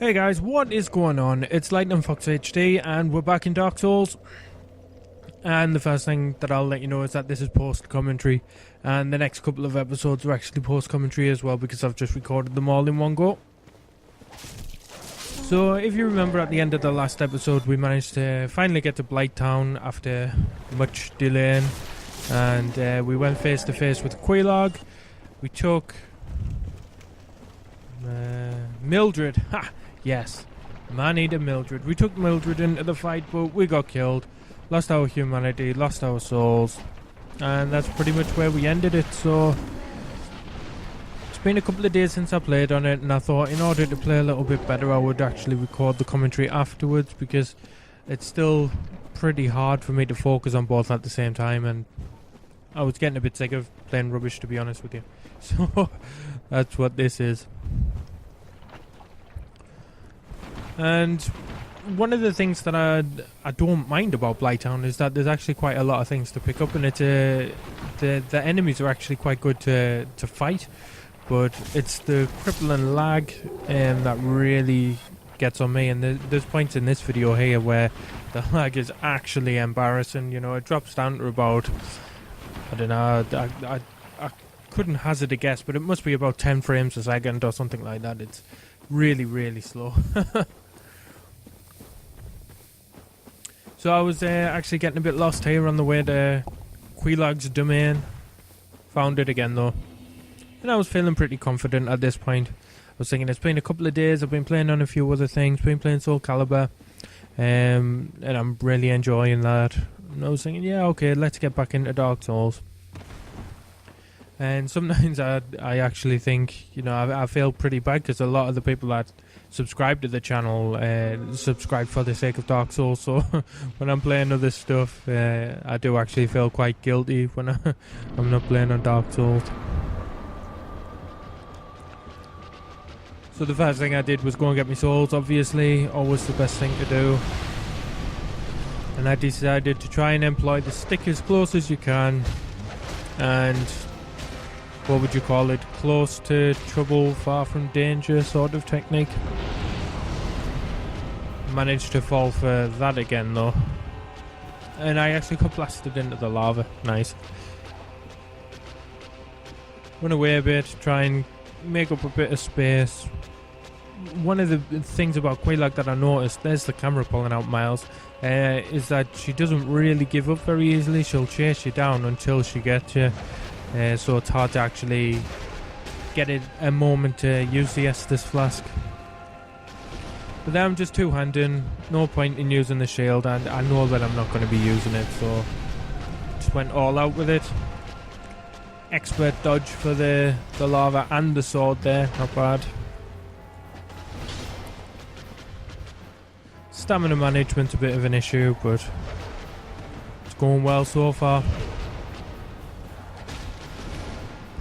Hey guys, what is going on? It's Lightning Fox HD and we're back in Dark Souls. And the first thing that I'll let you know is that this is post-commentary, and the next couple of episodes are actually post-commentary as well because I've just recorded them all in one go. So if you remember, at the end of the last episode we managed to finally get to Blighttown after much delaying, and we went face to face with Quelaag. We took Mildred. Ha! Yes, man-eater Mildred. We took Mildred into the fight, but we got killed. Lost our humanity, lost our souls. And that's pretty much where we ended it, so... It's been a couple of days since I played on it, and I thought in order to play a little bit better I would actually record the commentary afterwards, because it's still pretty hard for me to focus on both at the same time, and I was getting a bit sick of playing rubbish, to be honest with you. So, that's what this is. And one of the things that I don't mind about Blighttown is that there's actually quite a lot of things to pick up, and it's the enemies are actually quite good to fight, but it's the crippling lag that really gets on me. And there's points in this video here where the lag is actually embarrassing. You know, it drops down to about, I don't know, I couldn't hazard a guess, but it must be about 10 frames a second or something like that. It's really, really slow. So I was actually getting a bit lost here on the way to Quelaag's domain. Found it again though. And I was feeling pretty confident at this point. I was thinking it's been a couple of days, I've been playing on a few other things, been playing Soul Calibur. And I'm really enjoying that. And I was thinking, yeah, okay, let's get back into Dark Souls. And sometimes I actually think, you know, I feel pretty bad because a lot of the people that subscribe to the channel subscribe for the sake of Dark Souls. So when I'm playing other stuff, I do actually feel quite guilty when I'm not playing on Dark Souls. So the first thing I did was go and get my souls, obviously, always the best thing to do. And I decided to try and employ the stick as close as you can, and what would you call it? Close to trouble, far from danger sort of technique. Managed to fall for that again though. And I actually got blasted into the lava. Nice. Run away a bit, try and make up a bit of space. One of the things about Quelaag that I noticed, there's the camera pulling out miles, is that she doesn't really give up very easily. She'll chase you down until she gets you. So it's hard to actually get a moment to use the Estus flask. But then I'm just two-handing, no point in using the shield, and I know that I'm not going to be using it, so just went all out with it. Expert dodge for the lava and the sword there, not bad. Stamina management's a bit of an issue, but it's going well so far.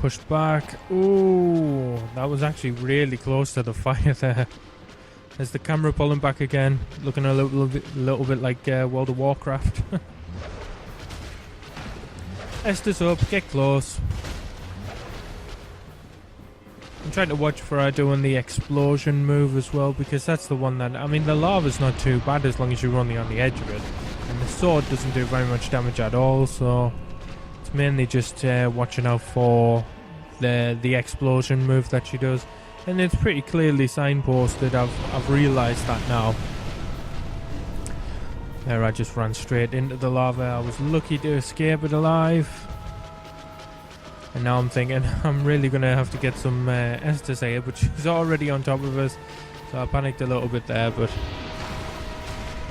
Pushed back. Ooh, that was actually really close to the fire there. There's the camera pulling back again, looking a little bit like World of Warcraft. Estus up, get close. I'm trying to watch for her doing the explosion move as well, because that's the one that, I mean, the lava's not too bad as long as you're only on the edge of it, and the sword doesn't do very much damage at all, so it's mainly just watching out for the explosion move that she does, and it's pretty clearly signposted. I've realised that now. There, I just ran straight into the lava. I was lucky to escape it alive, and now I'm thinking I'm really gonna have to get some Estus here, but she's already on top of us, so I panicked a little bit there, but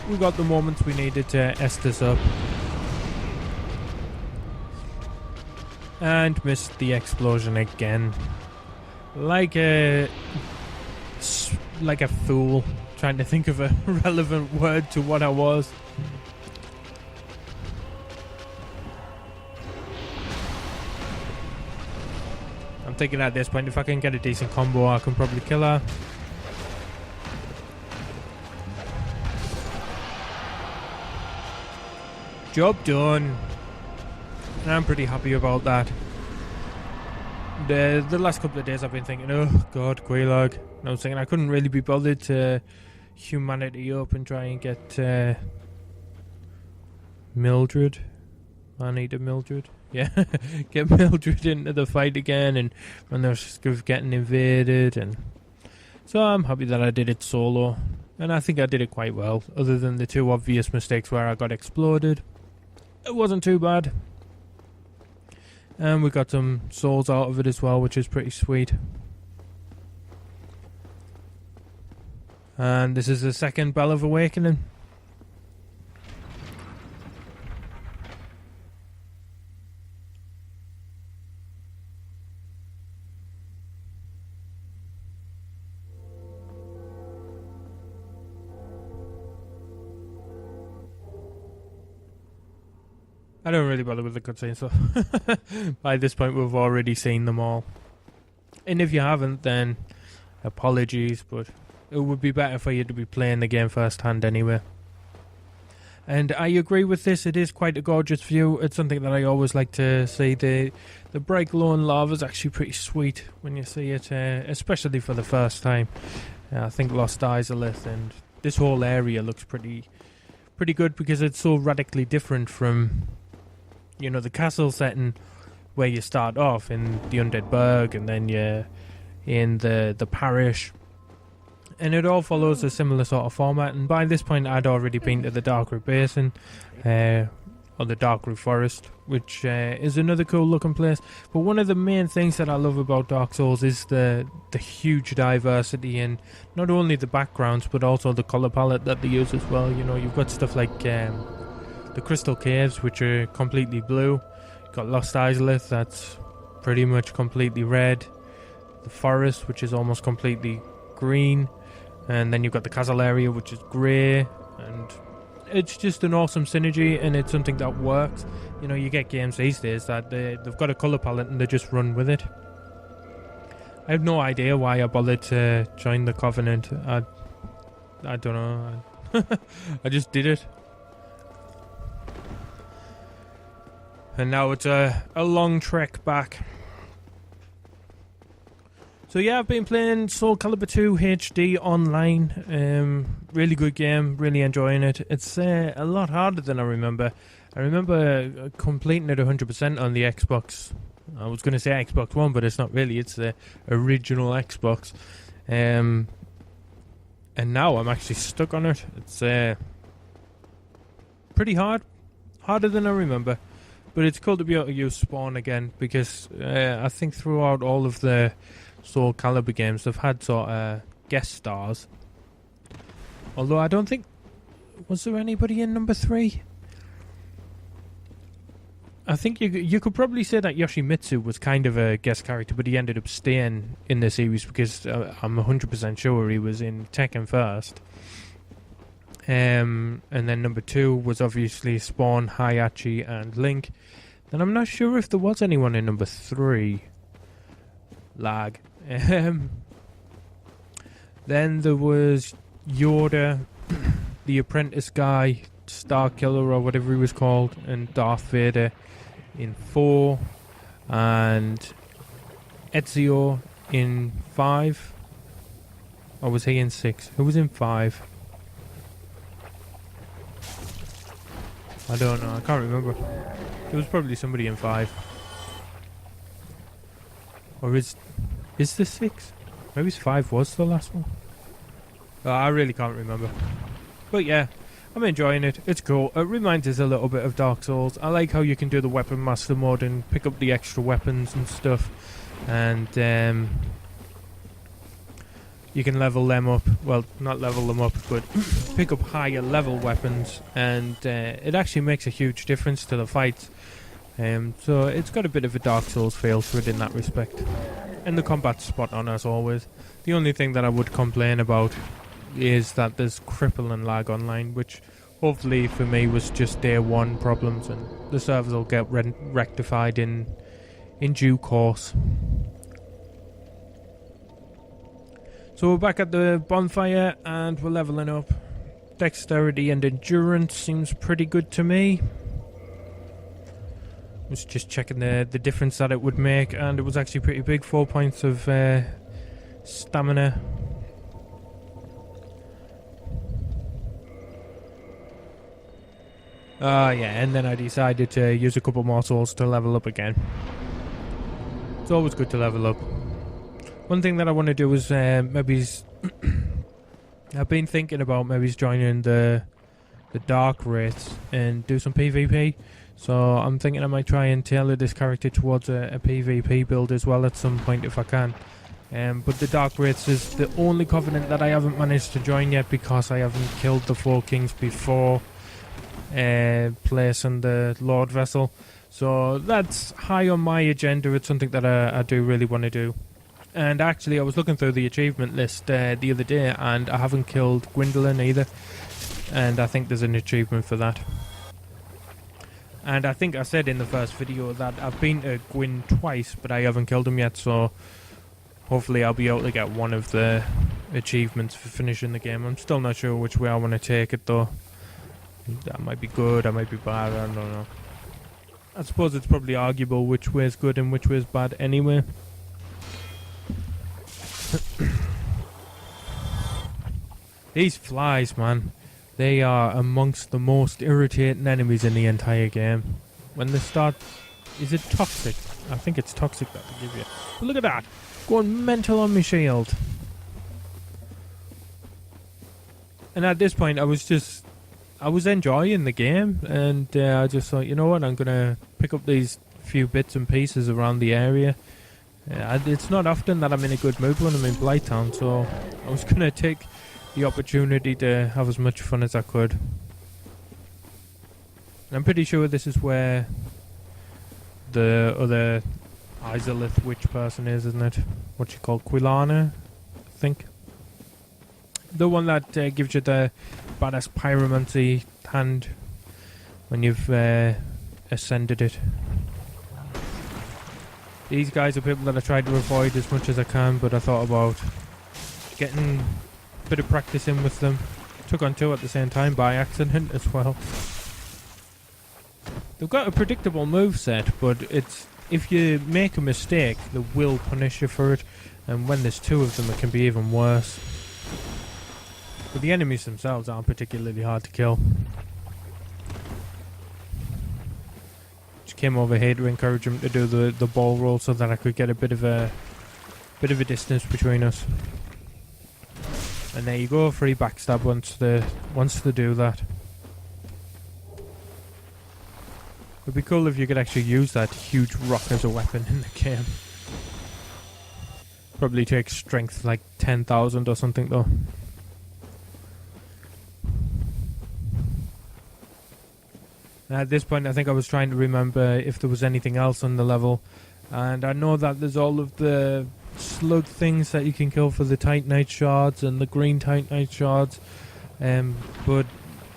we got the moments we needed to Estus up. And missed the explosion again. Like a fool. Trying to think of a relevant word to what I was. I'm thinking at this point, if I can get a decent combo, I can probably kill her. Job done. And I'm pretty happy about that. The last couple of days I've been thinking, oh god, Quelaag. And I was thinking I couldn't really be bothered to humanity up and try and get Mildred. I need a Mildred. Yeah, get Mildred into the fight again, and when they're getting invaded, and so I'm happy that I did it solo, and I think I did it quite well. Other than the two obvious mistakes where I got exploded, it wasn't too bad, and we got some souls out of it as well, which is pretty sweet. And this is the second Bell of Awakening. I don't really bother with the cutscenes, so by this point we've already seen them all. And if you haven't, then apologies, but it would be better for you to be playing the game first hand anyway. And I agree with this, it is quite a gorgeous view. It's something that I always like to see. The bright glowing lava is actually pretty sweet when you see it, especially for the first time. I think Lost Izalith and this whole area looks pretty good because it's so radically different from, you know, the castle setting where you start off in the Undead Burg and then you're in the parish, and it all follows a similar sort of format. And by this point I'd already been to the Darkroot Basin or the Darkroot Forest, which is another cool looking place. But one of the main things that I love about Dark Souls is the huge diversity in not only the backgrounds but also the colour palette that they use as well. You know, you've got stuff like the Crystal Caves, which are completely blue. You've got Lost Izalith, that's pretty much completely red. The forest, which is almost completely green. And then you've got the castle area, which is grey. And it's just an awesome synergy, and it's something that works. You know, you get games these days that they've got a colour palette and they just run with it. I have no idea why I bothered to join the Covenant. I don't know. I just did it. And now it's a long trek back. So yeah, I've been playing Soul Calibur 2 HD online. Really good game, really enjoying it. It's a lot harder than I remember. I remember completing it 100% on the Xbox. I was going to say Xbox One, but it's not really. It's the original Xbox. And now I'm actually stuck on it. It's pretty hard. Harder than I remember. But it's cool to be able to use Spawn again, because I think throughout all of the Soul Calibur games they've had sort of guest stars. Although I don't think... Was there anybody in number 3? I think you could probably say that Yoshimitsu was kind of a guest character, but he ended up staying in the series because I'm 100% sure he was in Tekken first. And then number 2 was obviously Spawn, Hayachi and Link. Then I'm not sure if there was anyone in number 3. Lag. Then there was Yoda, the apprentice guy, Starkiller or whatever he was called, and Darth Vader in 4, and Ezio in 5. Or was he in 6? Who was in 5? I don't know, I can't remember. There was probably somebody in 5. Or is this 6? Maybe 5 was the last one. I really can't remember. But yeah, I'm enjoying it. It's cool. It reminds us a little bit of Dark Souls. I like how you can do the Weapon Master mode and pick up the extra weapons and stuff. And you can level them up. Well, not level them up, but pick up higher level weapons. And it actually makes a huge difference to the fights. So it's got a bit of a Dark Souls feel to it in that respect. And the combat's spot on as always. The only thing that I would complain about is that there's cripple and lag online, which hopefully for me was just day 1 problems, and the servers will get rectified in due course. So we're back at the bonfire and we're leveling up. Dexterity and endurance seems pretty good to me. Was just checking the difference that it would make, and it was actually pretty big. 4 points of stamina. Yeah, and then I decided to use a couple more souls to level up again. It's always good to level up. One thing that I want to do is maybe I've been thinking about maybe joining the dark race and do some PvP. So I'm thinking I might try and tailor this character towards a PvP build as well at some point if I can. But the dark race is the only covenant that I haven't managed to join yet because I haven't killed the 4 kings before placing the Lord Vessel. So that's high on my agenda. It's something that I do really want to do. And actually I was looking through the achievement list the other day, and I haven't killed Gwendolyn either, and I think there's an achievement for that. And I think I said in the first video that I've been to Gwyn twice, but I haven't killed him yet, so hopefully I'll be able to get one of the achievements for finishing the game. I'm still not sure which way I want to take it though. That might be good, that might be bad, I don't know. I suppose it's probably arguable which way is good and which way is bad anyway. These flies, man, they are amongst the most irritating enemies in the entire game. When they start... Is it toxic? I think it's toxic that they give you. But look at that! Going mental on my shield. And at this point I was enjoying the game, and I just thought, you know what, I'm gonna pick up these few bits and pieces around the area. It's not often that I'm in a good mood when I'm in Blighttown, so I was gonna take the opportunity to have as much fun as I could. And I'm pretty sure this is where the other Izalith witch person is, isn't it? What you call Quelaag, I think. The one that gives you the badass pyromancy hand when you've ascended it. These guys are people that I tried to avoid as much as I can, but I thought about getting a bit of practice in with them. Took on 2 at the same time by accident as well. They've got a predictable moveset, but it's if you make a mistake, they will punish you for it, and when there's 2 of them it can be even worse. But the enemies themselves aren't particularly hard to kill. Just came over here to encourage him to do the ball roll so that I could get a bit of a distance between us. And there you go, free backstab once they do that. It'd be cool if you could actually use that huge rock as a weapon in the game. Probably takes strength like 10,000 or something though. At this point I think I was trying to remember if there was anything else on the level, and I know that there's all of the slug things that you can kill for the Titanite shards and the green Titanite shards, but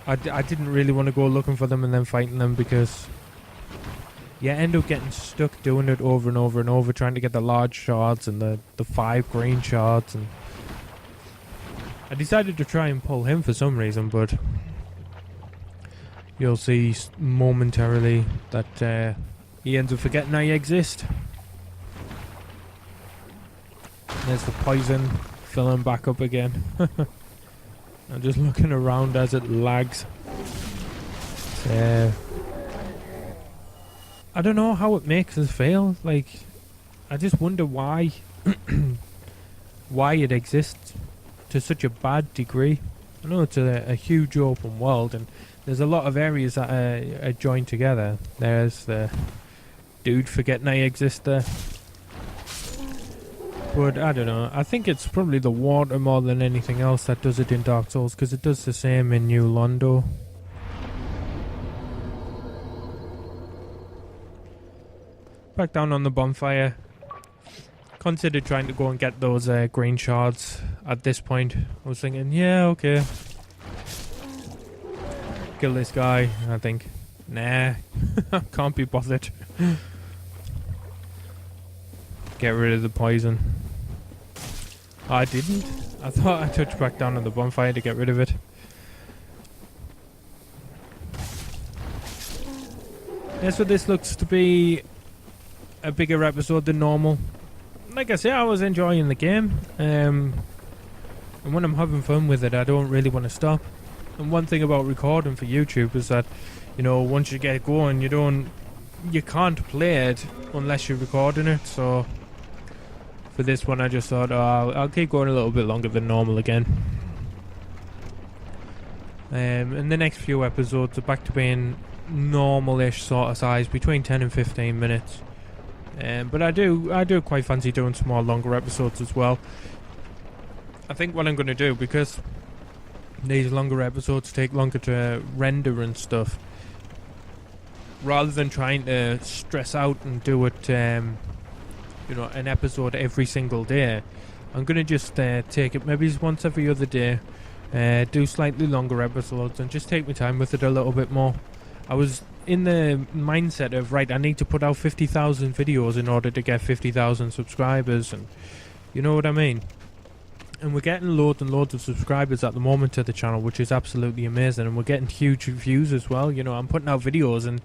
I didn't really want to go looking for them and then fighting them, because you end up getting stuck doing it over and over and over, trying to get the large shards and the 5 green shards. And I decided to try and pull him for some reason, but you'll see momentarily that he ends up forgetting I exist. There's the poison filling back up again. I'm just looking around as it lags. I don't know how it makes us feel. Like, I just wonder why why it exists to such a bad degree. I know it's a huge open world and there's a lot of areas that are joined together. There's the dude forgetting I exist there. But I don't know, I think it's probably the water more than anything else that does it in Dark Souls, because it does the same in New Londo. Back down on the bonfire. Considered trying to go and get those green shards at this point. I was thinking, yeah, okay. Kill this guy, I think. Nah, can't be bothered. Get rid of the poison. I didn't. I thought I touched back down on the bonfire to get rid of it. So this looks to be a bigger episode than normal. Like I say, I was enjoying the game. And when I'm having fun with it, I don't really want to stop. And one thing about recording for YouTube is that, once you get going, you can't play it unless you're recording it. So for this one, I just thought, I'll keep going a little bit longer than normal again. And the next few episodes are back to being normal-ish sort of size, between 10 and 15 minutes. But I do quite fancy doing some more longer episodes as well. I think what I'm going to do, because these longer episodes take longer to render and stuff, rather than trying to stress out and do it, an episode every single day, I'm going to just take it maybe once every other day, do slightly longer episodes, and just take my time with it a little bit more. I was in the mindset of, I need to put out 50,000 videos in order to get 50,000 subscribers, and you know what I mean? And we're getting loads and loads of subscribers at the moment to the channel, which is absolutely amazing, and we're getting huge views as well. I'm putting out videos and,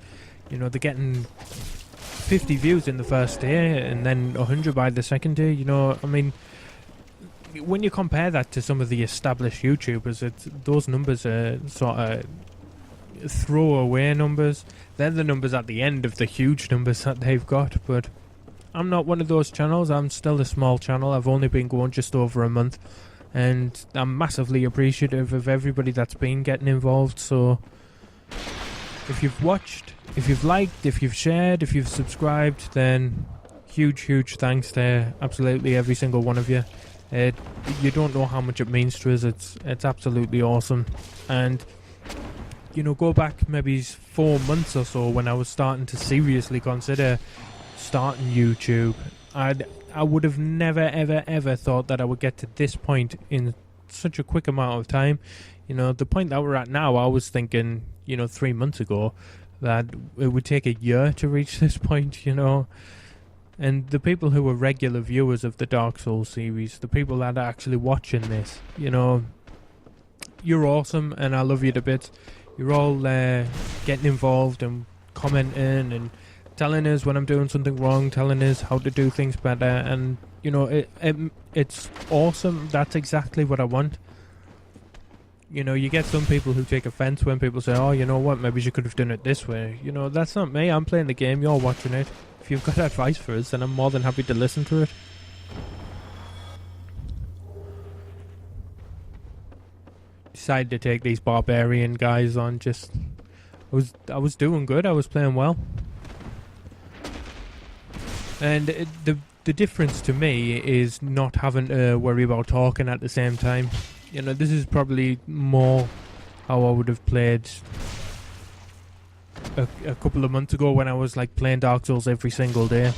they're getting 50 views in the first day and then 100 by the second day. When you compare that to some of the established YouTubers, those numbers are sort of throwaway numbers. They're the numbers at the end of the huge numbers that they've got, but I'm not one of those channels. I'm still a small channel. I've only been going just over a month, and I'm massively appreciative of everybody that's been getting involved. So if you've watched, if you've liked, if you've shared, if you've subscribed, then huge thanks to absolutely every single one of you. You don't know how much it means to us. It's absolutely awesome. And go back maybe 4 months or so, when I was starting to seriously consider starting YouTube, I would have never ever thought that I would get to this point in such a quick amount of time. The point that we're at now, I was thinking 3 months ago that it would take a year to reach this point. And the people who are regular viewers of the Dark Souls series, the people that are actually watching this, you're awesome, and I love you to bits. You're all getting involved and commenting and telling us when I'm doing something wrong, telling us how to do things better, and it's awesome. That's exactly what I want. You get some people who take offense when people say, oh, you know what, maybe you could have done it this way. That's not me. I'm playing the game, you're watching it. If you've got advice for us, then I'm more than happy to listen to it. Decided to take these barbarian guys on. I was doing good. I was playing well. And the difference to me is not having to worry about talking at the same time. This is probably more how I would have played a couple of months ago, when I was playing Dark Souls every single day.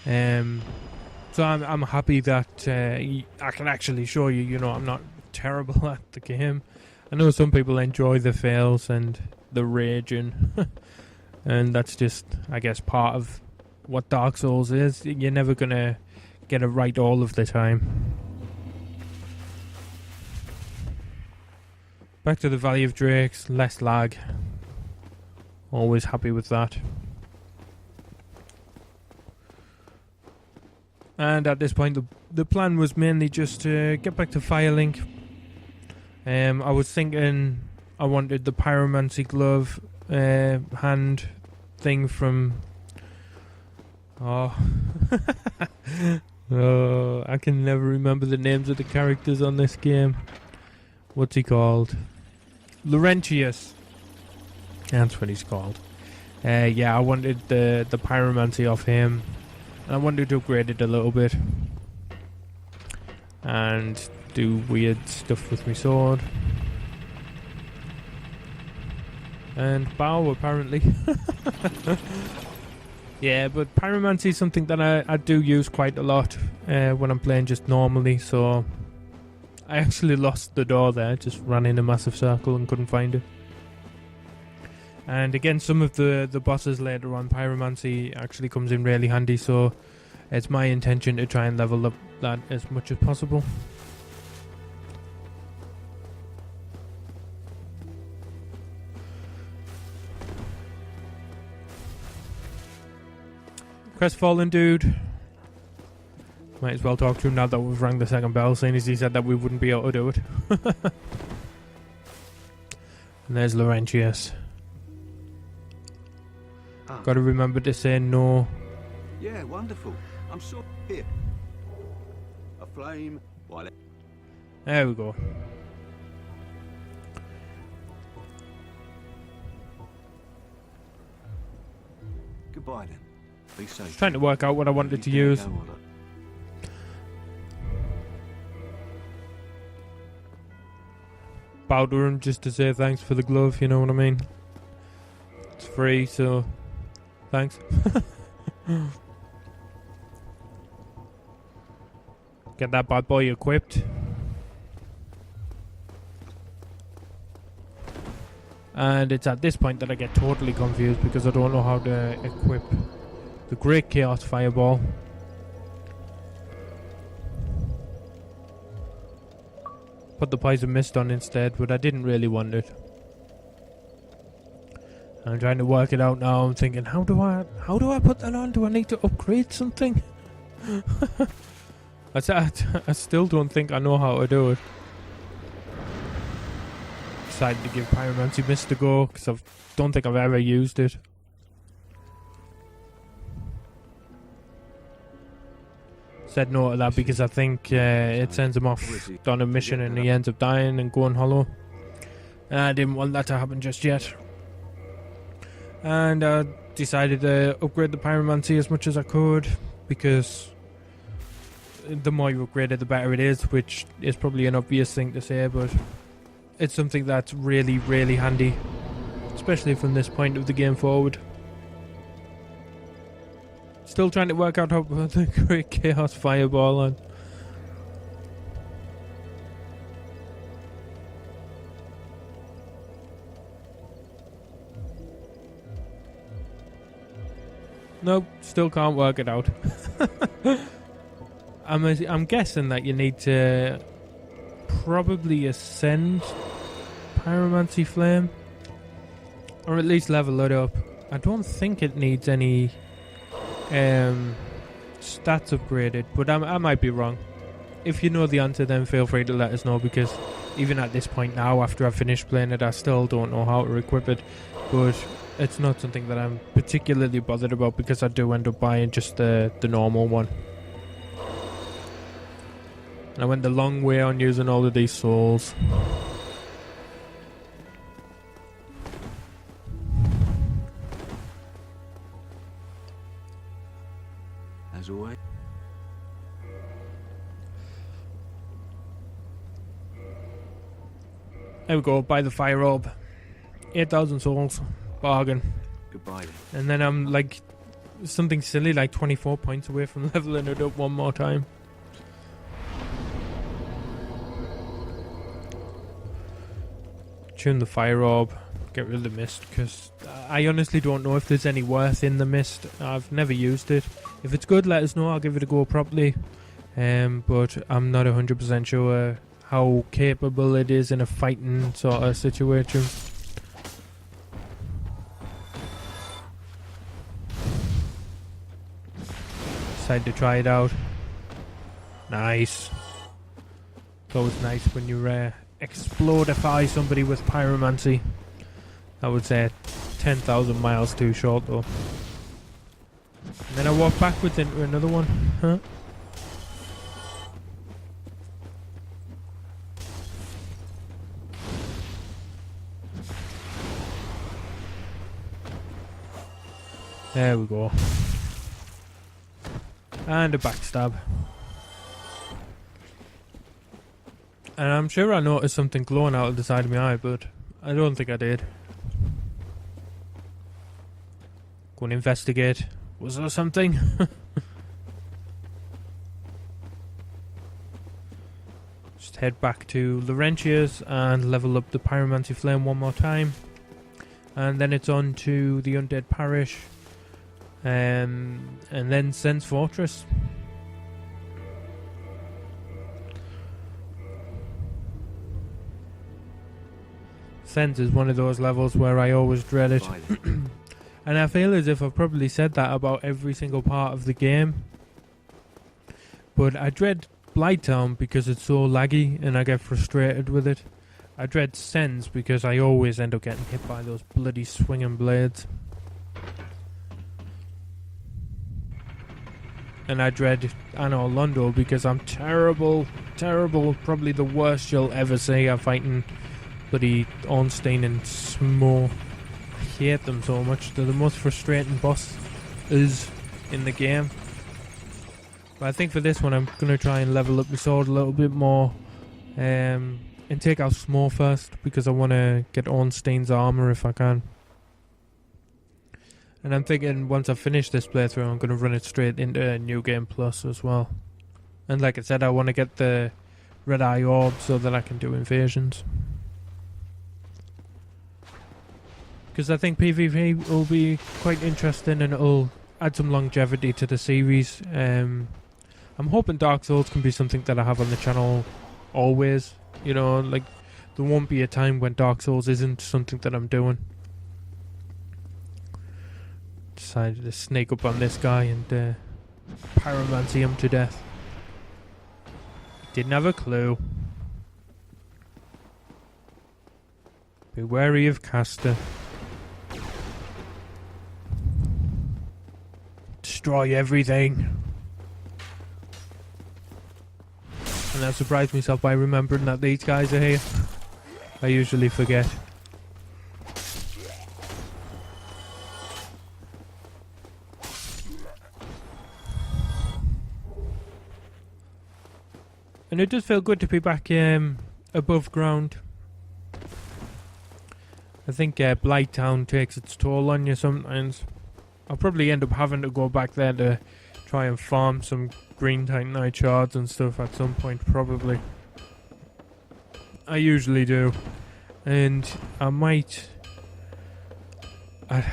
So I'm happy that I can actually show you, I'm not terrible at the game. I know some people enjoy the fails and the raging, and that's just, I guess, part of what Dark Souls is. You're never gonna get it right all of the time. Back to the Valley of Drakes, less lag. Always happy with that. And at this point, the plan was mainly just to get back to Firelink. I was thinking I wanted the pyromancy glove hand thing from... Oh. Oh, I can never remember the names of the characters on this game. What's he called? Laurentius. That's what he's called. Yeah, I wanted the pyromancy off him. I wanted to upgrade it a little bit. And do weird stuff with my sword. And bow, apparently. Yeah, but pyromancy is something that I do use quite a lot when I'm playing just normally, so... I actually lost the door there, just ran in a massive circle and couldn't find it. And again, some of the bosses later on, pyromancy actually comes in really handy, so it's my intention to try and level up that as much as possible. Crestfallen dude. Might as well talk to him now that we've rang the second bell, seeing as he said that we wouldn't be able to do it. And there's Laurentius. Gotta remember to say no. Yeah, wonderful. I'm so here. A flame while it... There we go. Goodbye then. Be safe. Trying to work out what I wanted to use. Bow to him just to say thanks for the glove, you know what I mean? It's free, so thanks. Get that bad boy equipped. And it's at this point that I get totally confused because I don't know how to equip the Great Chaos Fireball. Put the Poison Mist on instead, but I didn't really want it. I'm trying to work it out now. I'm thinking, how do I put that on? Do I need to upgrade something? I still don't think I know how to do it. Decided to give Pyromancy Mist a go because I don't think I've ever used it. Said no to that because I think it sends him off on a mission and he ends up dying and going hollow. And I didn't want that to happen just yet. And I decided to upgrade the Pyromancy as much as I could because the more you upgrade it, the better it is, which is probably an obvious thing to say, but it's something that's really, really handy, especially from this point of the game forward. Still trying to work out how to put the Great Chaos Fireball on. Nope, still can't work it out. I'm guessing that you need to probably ascend Pyromancy Flame, or at least level it up. I don't think it needs any stats upgraded, but I might be wrong. If you know the answer, then feel free to let us know, because even at this point now, after I've finished playing it, I still don't know how to equip it. But it's not something that I'm particularly bothered about, because I do end up buying just the normal one. And I went the long way on using all of these souls. As always. There we go, buy the fire orb. 8,000 souls. Bargain. Goodbye then. And then I'm like something silly like 24 points away from leveling it up one more time. Tune the fire orb. Get rid of the mist, because I honestly don't know if there's any worth in the mist. I've never used it. If it's good, let us know. I'll give it a go properly. But I'm not 100% sure how capable it is in a fighting sort of situation. Decided to try it out. Nice. It's always nice when you explodify somebody with pyromancy. I would say 10,000 miles too short though. And then I walk backwards into another one. Huh? There we go. And a backstab. And I'm sure I noticed something glowing out of the side of my eye, but I don't think I did. Go and investigate. Was there something? Just head back to Laurentius and level up the Pyromancy Flame one more time. And then it's on to the Undead Parish. And then Sen's Fortress. Sen's is one of those levels where I always dread it. And I feel as if I've probably said that about every single part of the game. But I dread Blighttown because it's so laggy and I get frustrated with it. I dread Sens because I always end up getting hit by those bloody swinging blades. And I dread Anor Londo because I'm terrible, probably the worst you'll ever see. I'm fighting bloody Ornstein and Smo. I hate them so much. They're the most frustrating bosses in the game. But I think for this one I'm going to try and level up my sword a little bit more. And take out Smo first because I want to get Ornstein's armor if I can. And I'm thinking once I finish this playthrough I'm going to run it straight into New Game Plus as well. And like I said, I want to get the Red Eye Orb so that I can do invasions. Because I think PvP will be quite interesting and it'll add some longevity to the series. I'm hoping Dark Souls can be something that I have on the channel always. You know, like there won't be a time when Dark Souls isn't something that I'm doing. Decided to snake up on this guy and pyromancy him to death. Didn't have a clue. Be wary of Caster. Destroy everything. And I surprised myself by remembering that these guys are here. I usually forget. And it does feel good to be back above ground. I think Blighttown takes its toll on you sometimes. I'll probably end up having to go back there to try and farm some green titanite shards and stuff at some point, probably. I usually do. And I might... I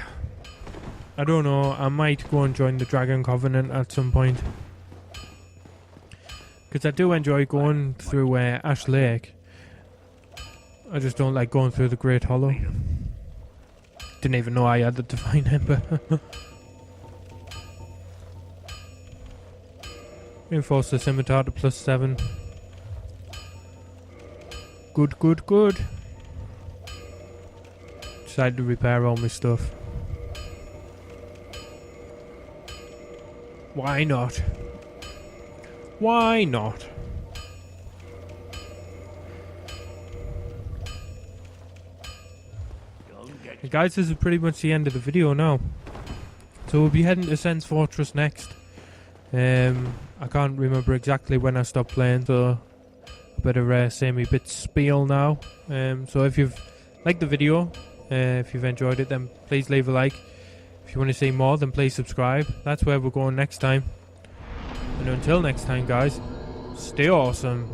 don't know, I might go and join the Dragon Covenant at some point. Because I do enjoy going through Ash Lake. I just don't like going through the Great Hollow. Didn't even know I had the Divine Ember. Reinforce the scimitar to +7. Good, good, good. Decided to repair all my stuff. Why not? Why not? Hey guys, this is pretty much the end of the video now. So we'll be heading to Sen's Fortress next. I can't remember exactly when I stopped playing, so I better say my bit spiel now. So if you've liked the video, if you've enjoyed it, then please leave a like. If you want to see more, then please subscribe. That's where we're going next time. And until next time, guys, stay awesome.